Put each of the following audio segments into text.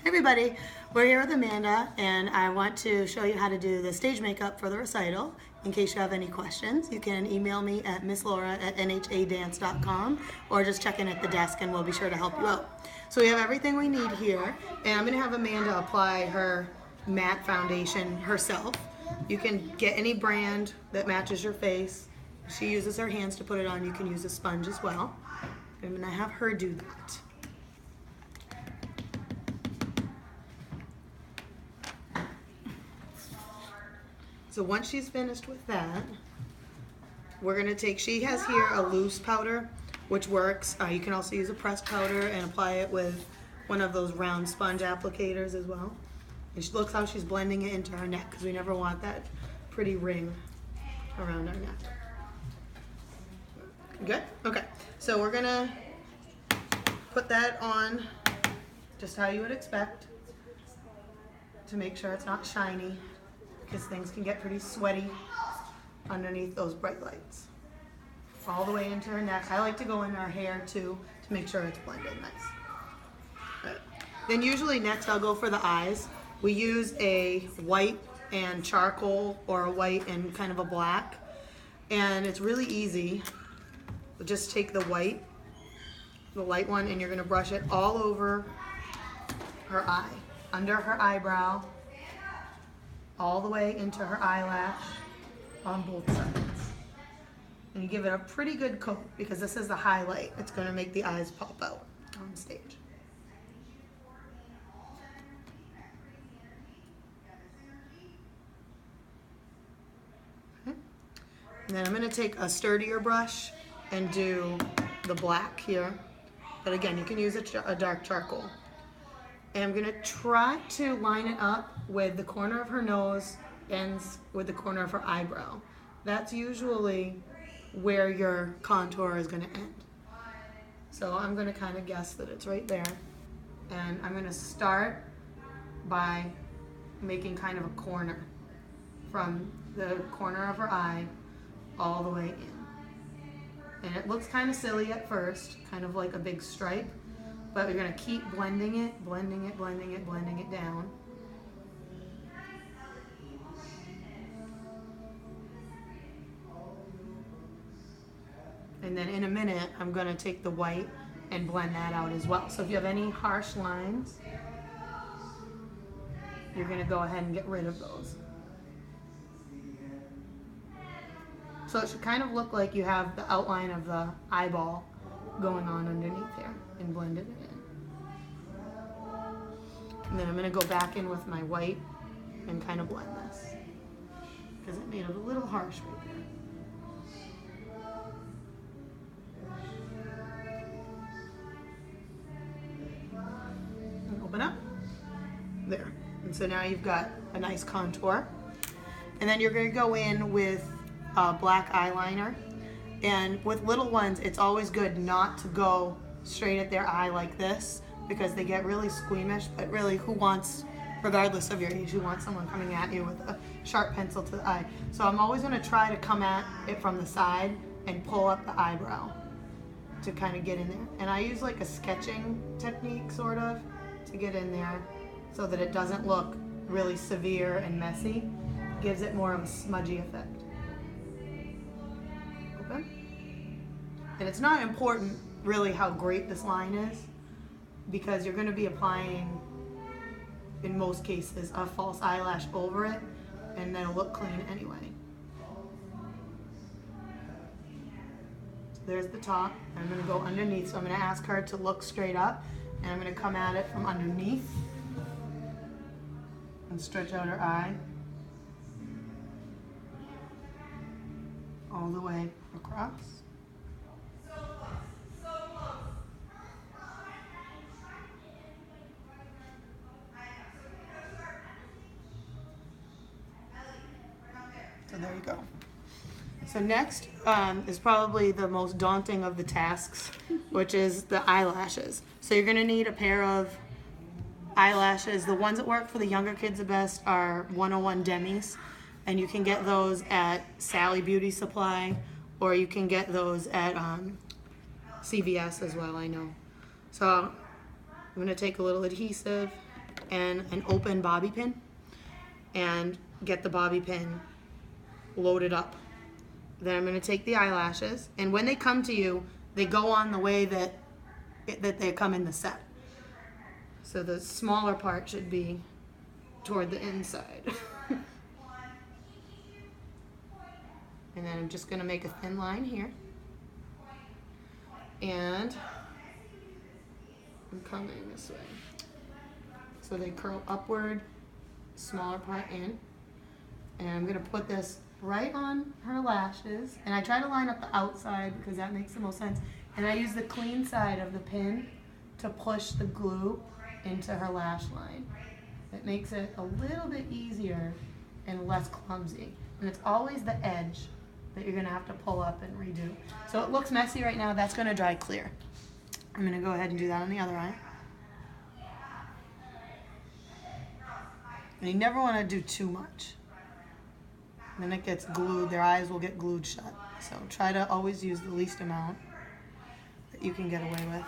Everybody, we're here with Amanda, and I want to show you how to do the stage makeup for the recital. In case you have any questions, you can email me at misslaura@nhadance.com or just check in at the desk and we'll be sure to help you out. So we have everything we need here, and I'm going to have Amanda apply her matte foundation herself. You can get any brand that matches your face. She uses her hands to put it on. You can use a sponge as well. I'm going to have her do that. So once she's finished with that, we're going to take, she has here a loose powder, which works. You can also use a pressed powder and apply it with one of those round sponge applicators as well. And she looks how she's blending it into her neck, because we never want that pretty ring around our neck. Good? Okay. So we're going to put that on just how you would expect to make sure it's not shiny, because things can get pretty sweaty underneath those bright lights. All the way into her neck. I like to go in her hair too to make sure it's blended nice. Then usually next I'll go for the eyes. We use a white and charcoal or a white and kind of a black. And it's really easy. Just take the white, the light one, and you're going to brush it all over her eye, under her eyebrow, all the way into her eyelash on both sides. And you give it a pretty good coat, because this is the highlight. It's going to make the eyes pop out on stage. Okay. And then I'm going to take a sturdier brush and do the black here. But again, you can use a dark charcoal. And I'm going to try to line it up with the corner of her nose and with the corner of her eyebrow. That's usually where your contour is going to end. So I'm going to kind of guess that it's right there. And I'm going to start by making kind of a corner from the corner of her eye all the way in. And it looks kind of silly at first, kind of like a big stripe. But we're going to keep blending it down. And then in a minute, I'm going to take the white and blend that out as well. So if you have any harsh lines, you're going to go ahead and get rid of those. So it should kind of look like you have the outline of the eyeball going on underneath here, and blended it in. And then I'm going to go back in with my white and kind of blend this, because it made it a little harsh right there. And open up. There. And so now you've got a nice contour. And then you're going to go in with black eyeliner. And with little ones, it's always good not to go straight at their eye like this, because they get really squeamish. But really, who wants, regardless of your age, who wants someone coming at you with a sharp pencil to the eye? So I'm always going to try to come at it from the side and pull up the eyebrow to kind of get in there. And I use like a sketching technique, sort of, to get in there so that it doesn't look really severe and messy. It gives it more of a smudgy effect. And it's not important really how great this line is, because you're going to be applying, in most cases, a false eyelash over it, and then it'll look clean anyway. So there's the top. I'm going to go underneath, so I'm going to ask her to look straight up, and I'm going to come at it from underneath and stretch out her eye all the way across. So there you go. So next is probably the most daunting of the tasks, which is the eyelashes. So you're going to need a pair of eyelashes. The ones that work for the younger kids the best are 101 Demis, and you can get those at Sally Beauty Supply, or you can get those at CVS as well, I know. So I'm going to take a little adhesive and an open bobby pin and get the bobby pin loaded up. Then I'm going to take the eyelashes, and when they come to you, they go on the way that they come in the set. So the smaller part should be toward the inside. And then I'm just going to make a thin line here. And I'm coming this way. So they curl upward, smaller part in. And I'm going to put this right on her lashes. And I try to line up the outside because that makes the most sense. And I use the clean side of the pin to push the glue into her lash line. It makes it a little bit easier and less clumsy. And it's always the edge that you're gonna have to pull up and redo. So it looks messy right now, that's gonna dry clear. I'm gonna go ahead and do that on the other eye. And you never wanna do too much. Then it gets glued, their eyes will get glued shut. So try to always use the least amount that you can get away with.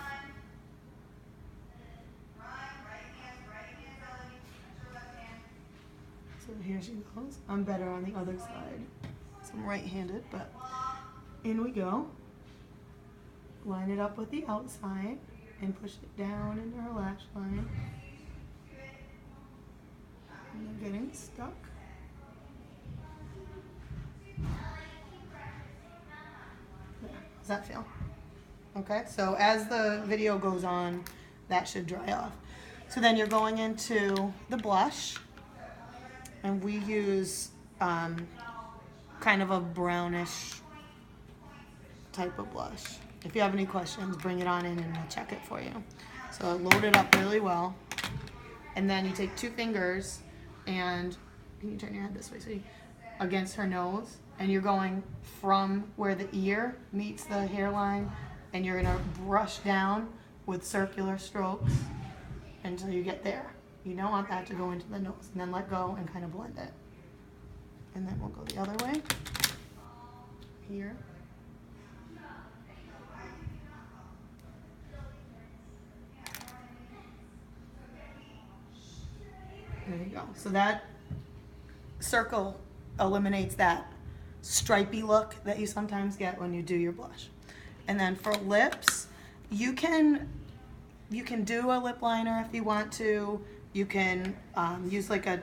So here she goes. I'm better on the other side. So I'm right-handed, but in we go. Line it up with the outside and push it down into her lash line. And I'm getting stuck. There. Does that feel? Okay, so as the video goes on, that should dry off. So then you're going into the blush. And we use kind of a brownish type of blush. If you have any questions, bring it on in and we'll check it for you. So load it up really well. And then you take 2 fingers and, can you turn your head this way, sweetie? Against her nose. And you're going from where the ear meets the hairline, and you're gonna brush down with circular strokes until you get there. You don't want that to go into the nose, and then let go and kind of blend it. And then we'll go the other way, here. There you go. So that circle eliminates that stripy look that you sometimes get when you do your blush. And then for lips, you can do a lip liner if you want to. You can use like a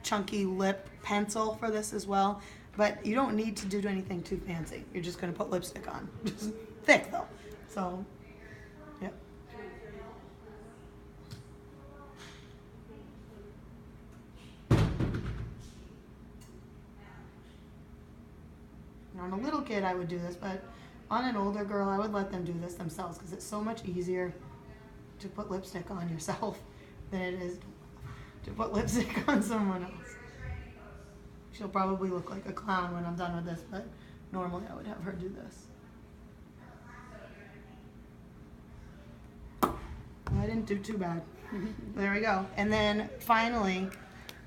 chunky lip pencil for this as well, but you don't need to do anything too fancy. You're just gonna put lipstick on. Just thick though. So, yeah. On a little kid I would do this, but on an older girl I would let them do this themselves because it's so much easier to put lipstick on yourself than it is to put lipstick on someone else. She'll probably look like a clown when I'm done with this, but normally I would have her do this. I didn't do too bad. There we go. And then finally,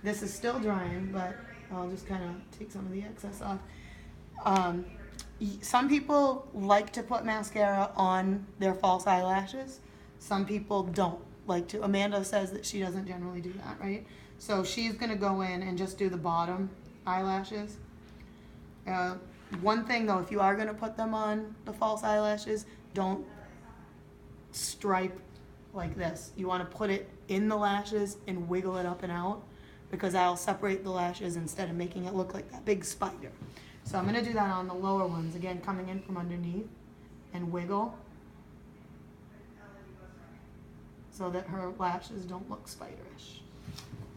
this is still drying, but I'll just kind of take some of the excess off. Some people like to put mascara on their false eyelashes. Some people don't like to. Amanda says that she doesn't generally do that, right? So she's going to go in and just do the bottom eyelashes. One thing though, if you are going to put them on the false eyelashes, don't stripe like this. You want to put it in the lashes and wiggle it up and out, because that'll separate the lashes instead of making it look like that big spider. So I'm going to do that on the lower ones, again coming in from underneath and wiggle so that her lashes don't look spiderish.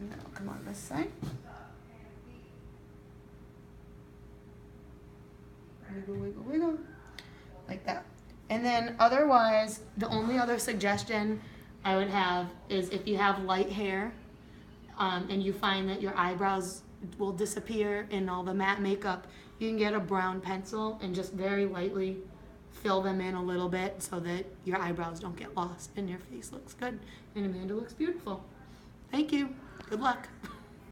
And then I'll come on this side. Wiggle, wiggle, wiggle, like that. And then otherwise, the only other suggestion I would have is if you have light hair and you find that your eyebrows will disappear in all the matte makeup, you can get a brown pencil and just very lightly fill them in a little bit so that your eyebrows don't get lost and your face looks good and Amanda looks beautiful. Thank you. Good luck.